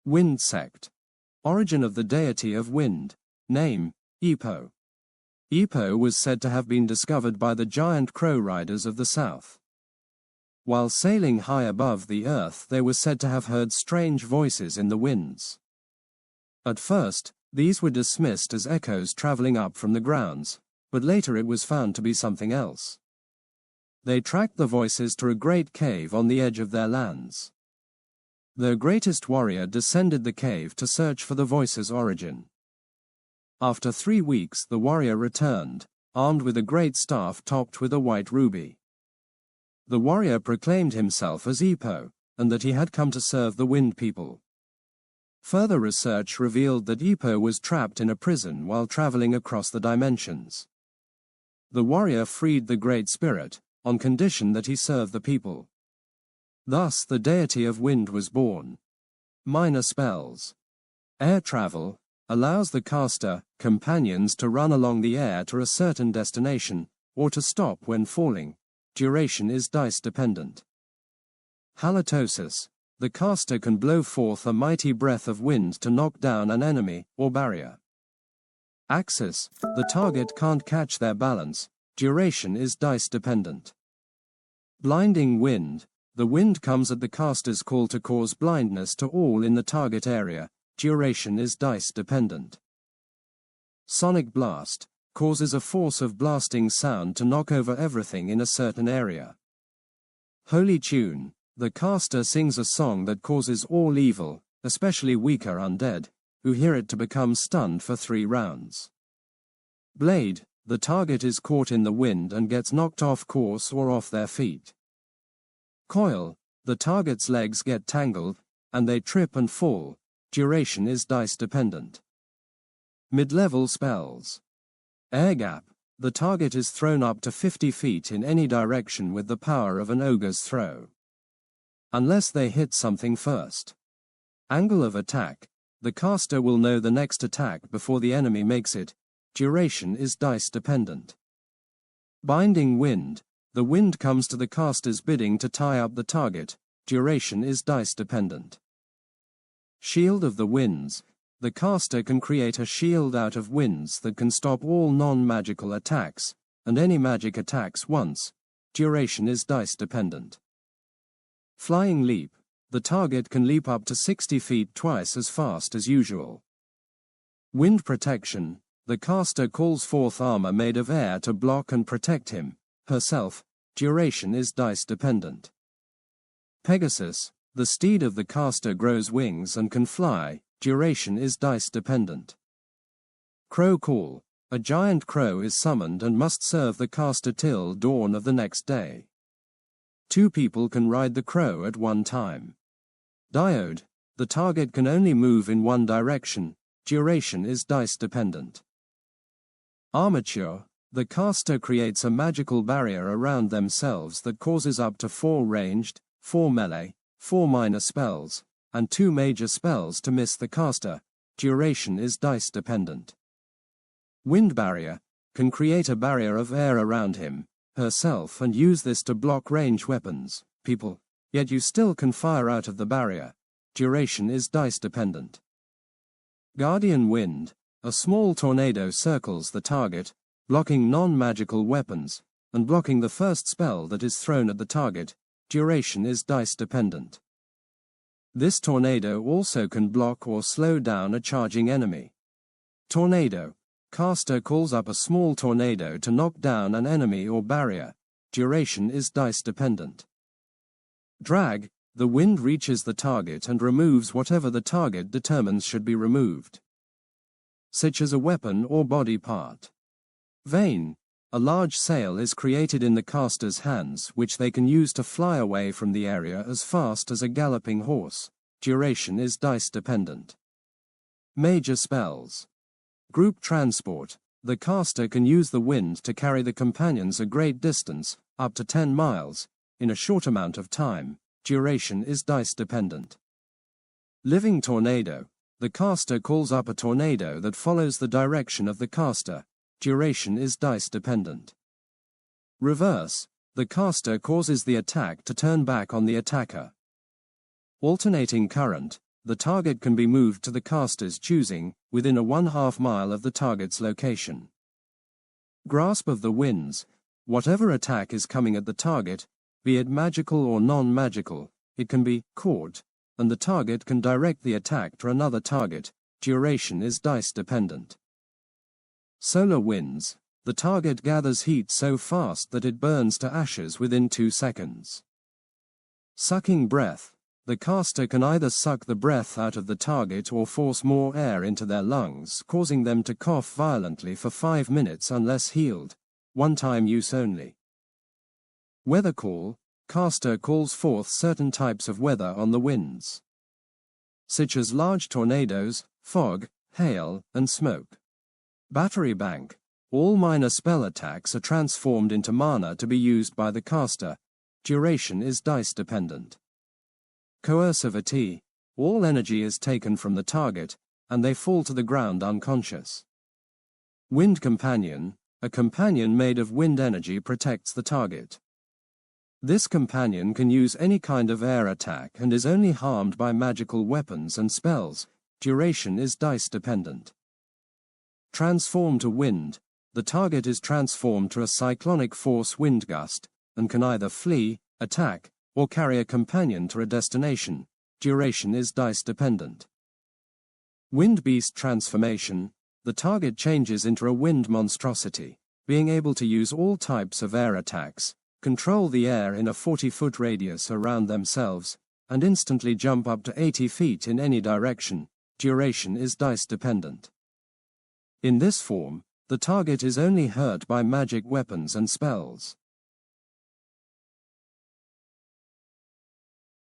Wind Sect. Origin of the deity of wind. Name, Epo. Epo was said to have been discovered by the giant crow riders of the south. While sailing high above the earth, they were said to have heard strange voices in the winds. At first, these were dismissed as echoes traveling up from the grounds, but later it was found to be something else. They tracked the voices to a great cave on the edge of their lands. Their greatest warrior descended the cave to search for the voice's origin. After 3 weeks, the warrior returned, armed with a great staff topped with a white ruby. The warrior proclaimed himself as Epo, and that he had come to serve the Wind People. Further research revealed that Epo was trapped in a prison while traveling across the dimensions. The warrior freed the Great Spirit, on condition that he serve the people. Thus the deity of wind was born. Minor spells. Air travel allows the caster, companions to run along the air to a certain destination, or to stop when falling. Duration is dice dependent. Halitosis. The caster can blow forth a mighty breath of wind to knock down an enemy or barrier. Axis. The target can't catch their balance. Duration is dice dependent. Blinding wind. The wind comes at the caster's call to cause blindness to all in the target area. Duration is dice dependent. Sonic blast. Causes a force of blasting sound to knock over everything in a certain area. Holy tune. The caster sings a song that causes all evil, especially weaker undead, who hear it to become stunned for 3 rounds. Blade. The target is caught in the wind and gets knocked off course or off their feet. Coil. The target's legs get tangled, and they trip and fall. Duration is dice dependent. Mid-level spells. Air gap. The target is thrown up to 50 feet in any direction with the power of an ogre's throw. Unless they hit something first. Angle of attack. The caster will know the next attack before the enemy makes it. Duration is dice dependent. Binding wind. The wind comes to the caster's bidding to tie up the target. Duration is dice dependent. Shield of the winds. The caster can create a shield out of winds that can stop all non-magical attacks, and any magic attacks once. Duration is dice dependent. Flying leap. The target can leap up to 60 feet twice as fast as usual. Wind protection. The caster calls forth armor made of air to block and protect him, herself. Duration is dice dependent. Pegasus. The steed of the caster grows wings and can fly. Duration is dice dependent. Crow call. A giant crow is summoned and must serve the caster till dawn of the next day. 2 people can ride the crow at one time. Diode. The target can only move in one direction. Duration is dice dependent. Armature. The caster creates a magical barrier around themselves that causes up to 4 ranged, 4 melee, 4 minor spells, and 2 major spells to miss the caster. Duration is dice dependent. Wind barrier. Can create a barrier of air around him, herself, and use this to block range weapons, people, yet you still can fire out of the barrier. Duration is dice dependent. Guardian wind. A small tornado circles the target, blocking non-magical weapons, and blocking the first spell that is thrown at the target. Duration is dice dependent. This tornado also can block or slow down a charging enemy. Tornado. Caster calls up a small tornado to knock down an enemy or barrier. Duration is dice dependent. Drag. The wind reaches the target and removes whatever the target determines should be removed, such as a weapon or body part. Vane. A large sail is created in the caster's hands which they can use to fly away from the area as fast as a galloping horse. Duration is dice dependent. Major spells. Group transport. The caster can use the wind to carry the companions a great distance, up to 10 miles, in a short amount of time. Duration is dice dependent. Living tornado. The caster calls up a tornado that follows the direction of the caster. Duration is dice dependent. Reverse. The caster causes the attack to turn back on the attacker. Alternating current. the target can be moved to the caster's choosing, within a 1/2 mile of the target's location. Grasp of the winds. Whatever attack is coming at the target, be it magical or non-magical, it can be caught, and the target can direct the attack to another target. Duration is dice dependent. Solar winds. The target gathers heat so fast that it burns to ashes within 2 seconds. Sucking breath. The caster can either suck the breath out of the target or force more air into their lungs, causing them to cough violently for 5 minutes unless healed. One-time use only. Weather call. Caster calls forth certain types of weather on the winds, such as large tornadoes, fog, hail, and smoke. Battery bank. All minor spell attacks are transformed into mana to be used by the caster. Duration is dice dependent. Coercivity. All energy is taken from the target, and they fall to the ground unconscious. Wind companion. A companion made of wind energy protects the target. This companion can use any kind of air attack and is only harmed by magical weapons and spells. Duration is dice dependent. Transform to wind. The target is transformed to a cyclonic force wind gust, and can either flee, attack, or carry a companion to a destination. Duration is dice dependent. Wind beast transformation. The target changes into a wind monstrosity, being able to use all types of air attacks, control the air in a 40-foot radius around themselves, and instantly jump up to 80 feet in any direction. Duration is dice dependent. In this form, the target is only hurt by magic weapons and spells.